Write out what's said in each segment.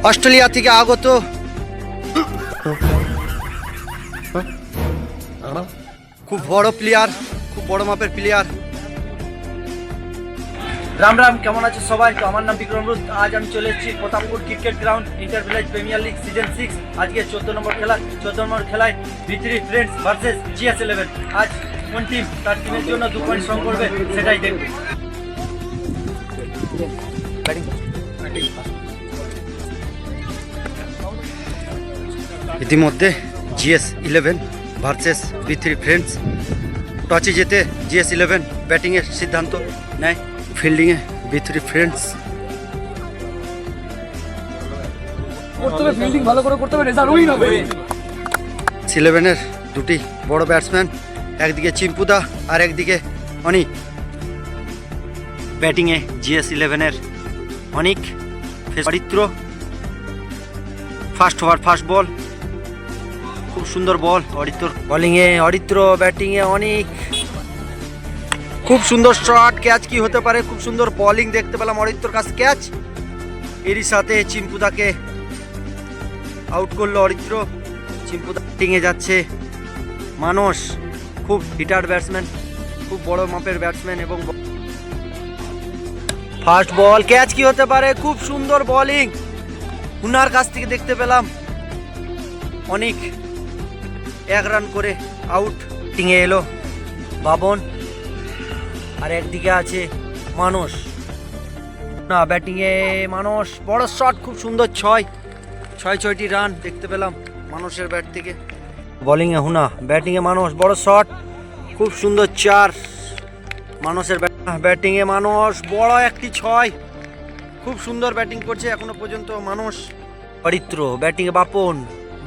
Australia থেকে আগত খুব বড় প্লেয়ার, খুব বড় মাপের প্লেয়ার। রাম রাম, কেমন আছে সবাই? তো আমার নাম বিক্রম রুদ। আজ আমি চলে এসেছি Pratappur cricket ground, inter village premier league season 6। আজকে 14 নম্বর খেলায় V3 ফ্রেন্ডস ভার্সেস GS11। আজ কোন টিম তার টিমের জন্য 2 পয়েন্ট সংগ্রহ করবে সেটাই দেখবে। ইতিমধ্যে GS11 ভার্সেস V3 ফ্রেন্ডস। টসে জিতে GS11 ব্যাটিংয়ের সিদ্ধান্ত নেয়। ফিল্ডিংয়ে V3 ফ্রেন্ডস। ফিল্ডিং ভালো করে করতে হবে, রেজাল্ট উইন হবে। GS11-এর দুটি বড় ব্যাটসম্যান, একদিকে চিম্পুদা আর একদিকে অনিক। ব্যাটিংয়ে GS11-এর অনিক, অরিত্র। ফার্স্ট ওভার ফার্স্ট বল, খুব সুন্দর বল অরিত্র। বোলিংয়ে অরিত্র, ব্যাটিংয়ে অনিক। খুব সুন্দর শট, ক্যাচ কি হতে পারে? খুব সুন্দর বোলিং দেখতে পেলাম অরিত্রর কাছে, ক্যাচ। এরই সাথে চিম্পুদাকে আউট করলো অরিত্র। চিম্পুদা ব্যাটিংয়ে যাচ্ছে মানস, খুব হিটার ব্যাটসম্যান, খুব বড় মাপের ব্যাটসম্যান। এবং ফার্স্ট বল, ক্যাচ কি হতে পারে? খুব সুন্দর বোলিং হুনার কাছ থেকে দেখতে পেলাম। অনেক 1 রান করে আউট। ব্যাটিংয়ে এলো বাবন, আর একদিকে আছে মানস। না, ব্যাটিংয়ে মানস, বড় শট, খুব সুন্দর 6টি রান দেখতে পেলাম মানসের ব্যাট থেকে। বোলিংয়ে হুনা, ব্যাটিংয়ে মানস, বড় শট, খুব সুন্দর 4 মানসের ব্যাটিংয়ে মানস, বড় একটি 6। খুব সুন্দর ব্যাটিং করছে এখনো পর্যন্ত মানস। অরিত্র, ব্যাটিংয়ে বাপন,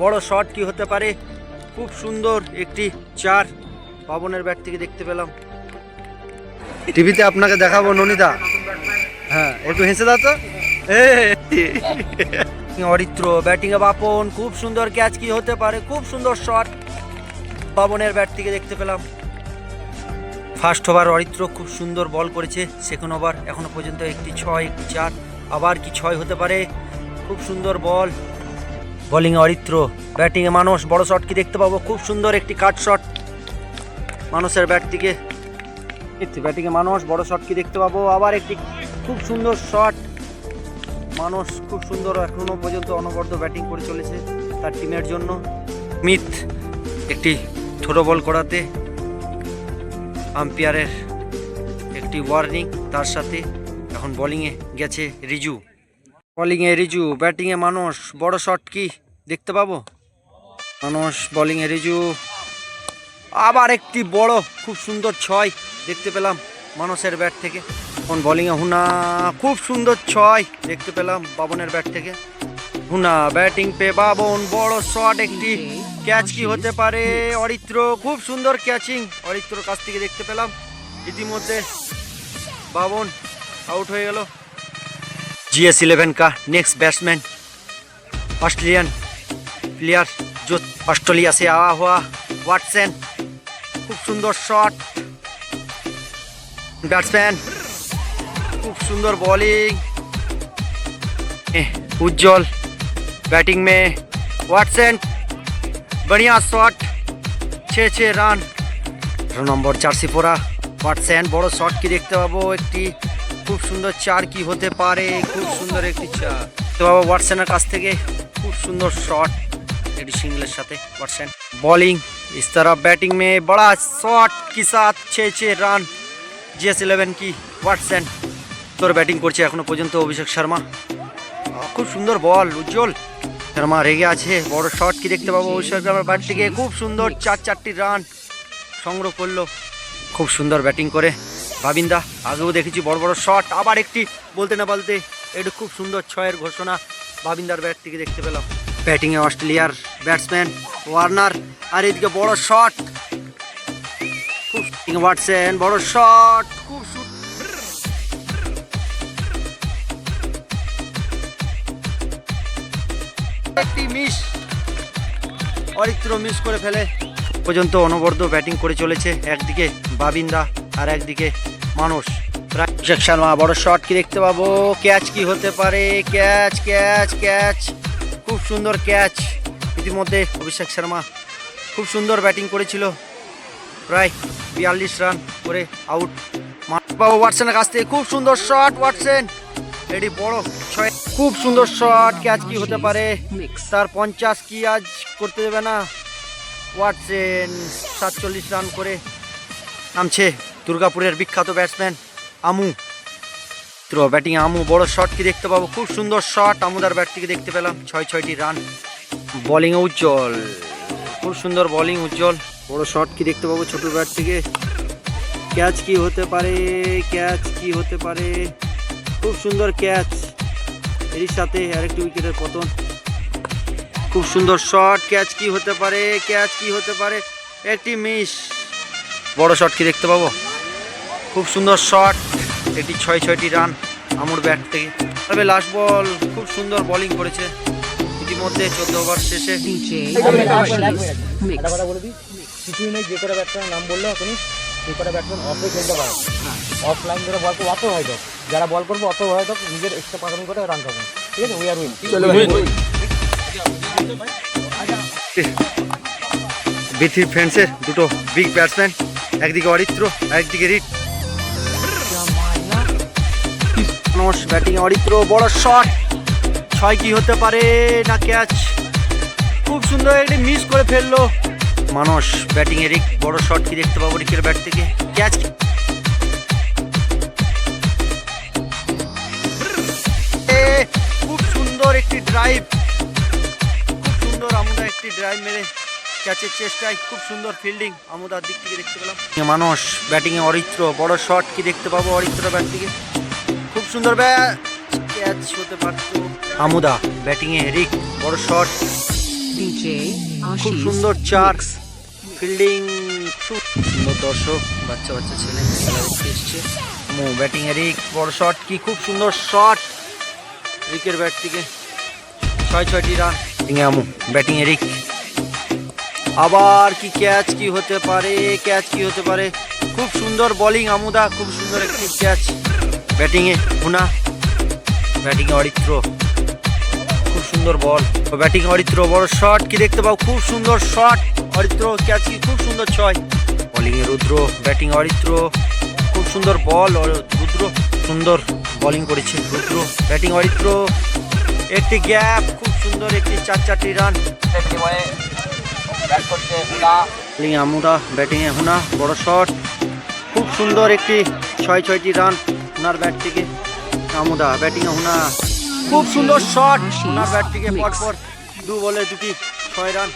বড় শট কি হতে পারে? খুব সুন্দর একটি 4 বাবনের ব্যাট থেকে দেখতে পেলাম। টিভিতে আপনাকে দেখাবো ননিদা, হ্যাঁ একটু হেসে দাও তো। অরিত্র, ব্যাটিংয়ে বাপন, খুব সুন্দর ক্যাচ কি হতে পারে? খুব সুন্দর শট বাবনের ব্যাট থেকে দেখতে পেলাম। ফার্স্ট ওভার অরিত্র খুব সুন্দর বল করেছে। সেকেন্ড ওভার এখনো পর্যন্ত একটি 6 একটি 4, আবার কি 6 হতে পারে? খুব সুন্দর বল। বোলিংয়ে অরিত্র, ব্যাটিংয়ে মানস, বড় শট কি দেখতে পাবো? খুব সুন্দর একটি কাট শট মানসের ব্যাট থেকে। ব্যাটিংয়ে মানস, বড় শট কি দেখতে পাবো? আবার একটি খুব সুন্দর শট মানস, খুব সুন্দর এখনো পর্যন্ত অনবদ্য ব্যাটিং করে চলেছে তার টিমের জন্য। মিথ একটি ছোট বল করাতে আম্পায়ারের একটি ওয়ার্নিং, তার সাথে এখন বোলিংয়ে গেছে রিজু। বোলিংয়ে রিজু, ব্যাটিংয়ে মানস, বড় শট কি দেখতে পাবো? মানস, বোলিংয়ে রিজু, আবার একটি বড় খুব সুন্দর 6 দেখতে পেলাম মানসের ব্যাট থেকে। এখন বোলিংয়ে হুনা, খুব সুন্দর 6 দেখতে পেলাম বাবনের ব্যাট থেকে। হুনা ব্যাটিং পে বাবন, বড় শট একটি, ক্যাচ কি হতে পারে? অরিত্র, খুব সুন্দর ক্যাচিং অরিত্রর কাছ থেকে দেখতে পেলাম। ইতিমধ্যে বাবন আউট হয়ে গেল। GS11 का नेक्स्ट बैट्समैन ऑस्ट्रेलियन प्लेयर जो ऑस्ट्रेलिया से आया हुआ वाटसन। खूब सुंदर शॉट बैट्समैन, खूब सुंदर बॉलिंग। उज्जवल बैटिंग में वाटसन, बढ़िया शॉट, 6 রান। নম্বর জার্সি পরা ওয়াটসন, বড় শট কি দেখতে পাবো? একটি খুব সুন্দর 4 কি হতে পারে? খুব সুন্দর একটি 4 দেখতে পাবো ওয়াটসনের কাছ থেকে। খুব সুন্দর শট এডি সিঙ্গলের সাথে वाटसन। बॉलिंग इस तरफ बैटिंग में बड़ा शॉट के साथ 6 রান GS11 की वाटसन। তোর ব্যাটিং করছে এখনো পর্যন্ত অভিষেক শর্মা। খুব সুন্দর বল উজ্জ্বল শর্মা, রেগে আছে। বড় শট কি দেখতে পাবো অভিষেক শর্মার ব্যাট থেকে? খুব সুন্দর 4টি রান সংগ্রহ করলো খুব সুন্দর ব্যাটিং করে ভাবিন্দা। আগেও দেখেছি বড় বড় শট, আবার একটি বলতে না বলতে একটু খুব সুন্দর 6 ঘোষণা ভাবিন্দার ব্যাট থেকে দেখতে পেলাম। ব্যাটিংয়ে অস্ট্রেলিয়ার ব্যাটসম্যান ওয়ার্নার, আর এদিকে বড় শট, খুব ওয়াটসন, বড় শট, খুব একটি মিস, অরিত্র মিস করে ফেলে। পর্যন্ত অনবদ্য ব্যাটিং করে চলেছে একদিকে বাবিন্দা আর একদিকে মানস। অভিষেক শর্মা বড় শট কি দেখতে পাবো, ক্যাচ কি হতে পারে, ক্যাচ ক্যাচ ক্যাচ, খুব সুন্দর ক্যাচ। ইতিমধ্যে অভিষেক শর্মা খুব সুন্দর ব্যাটিং করেছিল, প্রায় 42 রান করে আউট। বাবু ওয়াটসনের কাছ থেকে খুব সুন্দর শট, ওয়াটসন এটি বড় ছয়, খুব সুন্দর শট, ক্যাচ কি হতে পারে, তার 50 কি আজ করতে দেবে না। ওয়াটসন 47 রান করে নামছে। দুর্গাপুরের বিখ্যাত ব্যাটসম্যান আমু, ব্যাটিং আমু বড় শট কি দেখতে পাবো, খুব সুন্দর শট, আমুদার ব্যাট থেকে দেখতে পেলাম। 6টি রান। বোলিং উজ্জ্বল, খুব সুন্দর বোলিং উজ্জ্বল, বড় শট কি দেখতে পাবো ছোট ব্যাট থেকে, ক্যাচ কি হতে পারে, ক্যাচ কি হতে পারে, খুব সুন্দর ক্যাচ, এর সাথে আরেকটি উইকেটের পতন। খুব সুন্দর শট, ক্যাচ কি হতে পারে, ক্যাচ কি হতে পারে, একটি মিস। বড় শট কি দেখতে পাবো, খুব সুন্দর শট, এটি 6টি রান আমুর ব্যাট থেকে। তবে লাস্ট বল, খুব সুন্দর বোলিং করেছে ইতিমধ্যে 14 ওভার শেষে। একটা কথা বলে দিই, কিছুই নেই, যে কটা ব্যাটসম্যান নাম বললো এখনই, সেই কটা ব্যাটসম্যান অফে খেলতে পারে, অফ লাইন ধরে বল করবো, অত হয়তো যারা বল করবো অত হয়তো নিজের এক্সট্রা পারফর্ম করে রান খাবেন, ঠিক আছে, উই আর উইন। বিথি ফ্রেন্ডসের দুটো বিগ ব্যাটসম্যান, একদিকে অরিত্র একদিকে রিট। ব্যাটিং অরিত্র বড় শট, 6 কি হতে পারে না ক্যাচ, খুব সুন্দর একটি মিস করে ফেললো মানুষ। ব্যাটিং এ রিক, বড় শট কি দেখতে পাবো রিকের ব্যাট থেকে, ক্যাচ খুব সুন্দর একটি ড্রাইভ, খুব সুন্দর আমুদা একটি ড্রাইভ মেরে ক্যাচের চেষ্টায়, খুব সুন্দর ফিল্ডিং আমুদার দিক থেকে দেখতে পেলাম। মানুষ ব্যাটিং এ অরিত্র, বড় শট কি দেখতে পাবো অরিত্র ব্যাট থেকে, খুব সুন্দর ব্যাট, ক্যাচ হতে পারতো। আমুদা ব্যাটিং এ রিক, বড় শট, খুব সুন্দর চার, ফিল্ডিং খুব সুন্দর। দর্শক বাচ্চা বাচ্চা ছেলে খেলা দেখতে এসছে। আমু ব্যাটিং এ রিক, বড় শট কি, খুব সুন্দর শট রিকের ব্যাট থেকে, 6টি রান। আমু ব্যাটিং এ রিক, আবার কি ক্যাচ কি হতে পারে, ক্যাচ কি হতে পারে, খুব সুন্দর বোলিং আমুদা, খুব সুন্দর একটি ক্যাচ। ব্যাটিং এ হুনা, ব্যাটিং এ অরিত্র, খুব সুন্দর বল, ব্যাটিং অরিত্র, বড় শট কি দেখতে পাও, খুব সুন্দর শট অরিত্র, ক্যাচ কি, খুব সুন্দর 6। বোলিং এ রুদ্র, ব্যাটিং অরিত্র, খুব সুন্দর বল, রুদ্র সুন্দর বোলিং করেছে রুদ্র, ব্যাটিং অরিত্র, একটি গ্যাপ, খুব সুন্দর একটি 4টি রান। বোলিং আমুদা, ব্যাটিং এ হুনা, বড় শট, খুব সুন্দর একটি 6টি রান হুনার ব্যাট থেকে। আমুদা ব্যাটিং এ হুনা, খুব সুন্দর শট হুনার ব্যাট থেকে, পরপর 2 বলে 2টি 6 রান।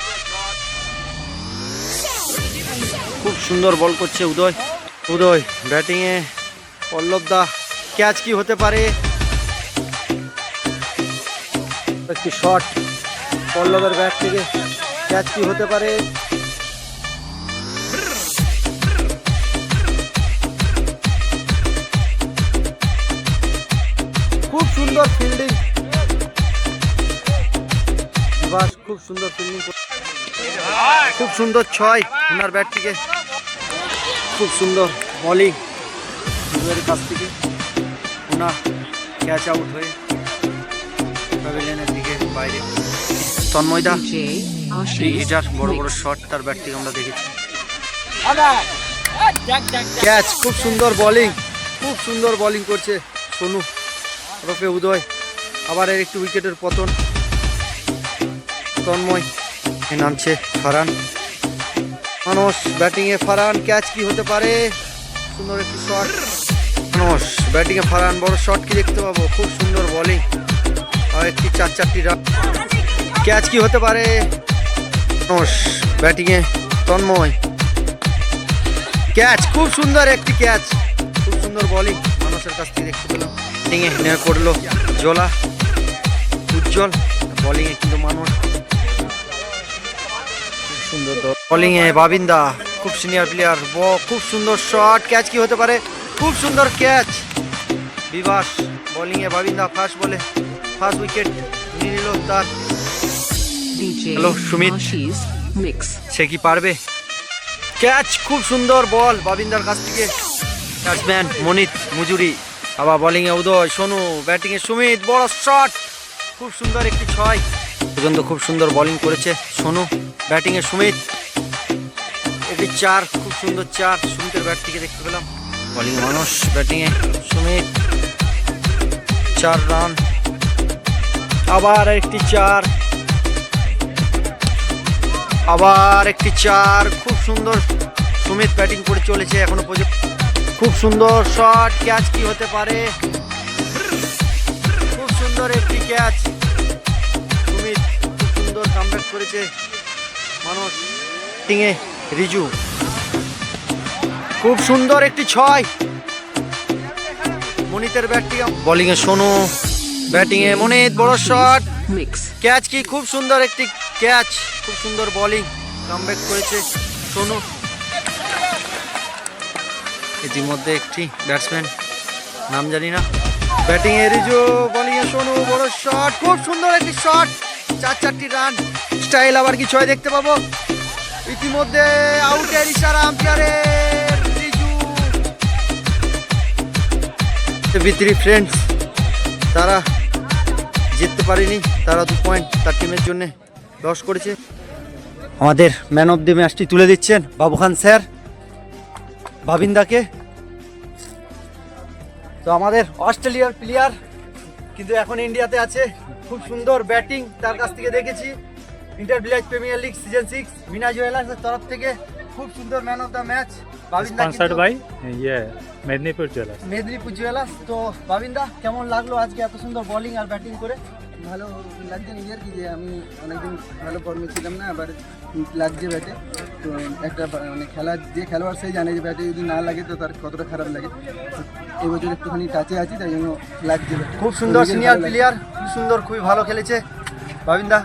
খুব সুন্দর বল করছে উদয়, উদয় ব্যাটিং এ পল্লব দা, ক্যাচ কি হতে পারে, একটি শট পল্লবের ব্যাট থেকে, ক্যাচ কি হতে পারে, খুব সুন্দর ফিল্ডিং বিভাস, খুব সুন্দর ফিল্ডিং, খুব সুন্দর 6 ওনার ব্যাট থেকে, খুব সুন্দর বোলিং উদয়ের কাছ থেকে। ওনা ক্যাচ আউট হয়ে প্যাভিলিয়নের দিকে বাইরে। তন্ময়দা এটার বড় বড় শট তার ব্যাট থেকে আমরা দেখেছি, ক্যাচ, খুব সুন্দর বোলিং, খুব সুন্দর বোলিং করছে সোনু ওরফে উদয়। আবার এর একটি উইকেটের পতন। তন্ময় নামছে ফারহান, মানুষ ব্যাটিং এ ফারহান, ক্যাচ কি হতে পারে, সুন্দর একটি শট, মানুষ ব্যাটিং এ ফারহান, বড় শট কি দেখতে পাবো, খুব সুন্দর বোলিং, আর একটি 4টি রান, ক্যাচ কি হতে পারে, মানুষ ব্যাটিং এ তন্ময়, ক্যাচ, খুব সুন্দর একটি ক্যাচ, খুব সুন্দর বোলিং মানুষের কাছ থেকে দেখতে পেলাম। ব্যাটিং এ নেমে পড়লো জোলা উজ্জ্বল, বোলিং এ কিন্তু মানুষ সুন্দর। বোলিং এ বাবিন্দা, খুব সিনিয়র প্লেয়ার, খুব সুন্দর শট, ক্যাচ কি হতে পারে, খুব সুন্দর ক্যাচ বিভাস। বোলিং এ বাবিন্দা, ফার্স্ট বলে ফার্স্ট উইকেট নিয়ে নিল তার। হ্যালো সুমিত, সে কি পারবে, ক্যাচ, খুব সুন্দর বল বাবিন্দার কাছ থেকে, ব্যাটসম্যান মনিত মজুরি, আবার বোলিংয়ে উদয়, সোনু, ব্যাটিংয়ে সুমিত, বড় শট, খুব সুন্দর একটি 6 পর্যন্ত খুব সুন্দর বোলিং করেছে সোনু, ব্যাটিংয়ে সুমিত, একটি 4, খুব সুন্দর 4 সুমিতের ব্যাট থেকে দেখতে পেলাম। বোলিংয়ে মানুষ, ব্যাটিংয়ে সুমিত, 4 রান, আবার একটি 4, আবার একটি 4, খুব সুন্দর সুমিত ব্যাটিং করে চলেছে এখনো পর্যন্ত, খুব সুন্দর শট, ক্যাচ কি হতে পারে, খুব সুন্দর একটি ক্যাচ, সুমিত খুব সুন্দর কামব্যাক করেছে মানুষ, ব্যাটিংয়ে রিজু, খুব সুন্দর একটি 6 মনিতের ব্যাটিং, বোলিংয়ে সোনু, ব্যাটিংয়ে মনিত, বড় শট, ক্যাচ কি, খুব সুন্দর একটি ক্যাচ, খুব সুন্দর বোলিং, কামব্যাক করেছে সোনু। ইতিমধ্যে একটি ব্যাটসম্যান, নাম জানি না, ব্যাটিংয়ে রিজু, বোলিংয়ে সোনু, বড় শট, খুব সুন্দর একটি শট, 4টি রান, স্টাইল আবার কি 6 দেখতে পাবো। ইতিমধ্যে আউটের ইশারা আম্পায়ারের, রিজু বিত্রি ফ্রেন্ডস তারা জিততে পারেনি, তারা 2 পয়েন্ট তার টিমের জন্য লস করেছে। আমাদের ম্যান অফ দ্য ম্যাচটি তুলে দিচ্ছেন বাবু খান স্যার ভাবিন্দাকে। তো আমাদের অস্ট্রেলিয়ার প্লেয়ার কিন্তু এখন ইন্ডিয়াতে আছে, খুব সুন্দর ব্যাটিং তার কাছ থেকে দেখেছি। Inter village premier league season 6 Meena জুয়েলার্সের তরফ থেকে খুব সুন্দর ম্যান অফ দ্য ম্যাচ ভাবিন্দা, sponsored by Medinipur jewellers. Medinipur jewellers. তো ভাবিন্দা, কেমন লাগলো আজকে এত সুন্দর বোলিং আর ব্যাটিং করে? ভালো লাগছে নিজের কি, যে আমি অনেকদিন ভালো ফর্মে ছিলাম না, আবার লাগছে ব্যাটে। তো একটা মানে খেলার যে খেলোয়াড় সেই জানে যে ব্যাটে যদি না লাগে তো তার কতটা খারাপ লাগে। এই বছর একটুখানি টাচে আছি, তাই জন্য লাগছে ব্যাটে। খুব সুন্দর সিনিয়র প্লেয়ার, খুব সুন্দর, খুবই ভালো খেলেছে ভাবিন্দা।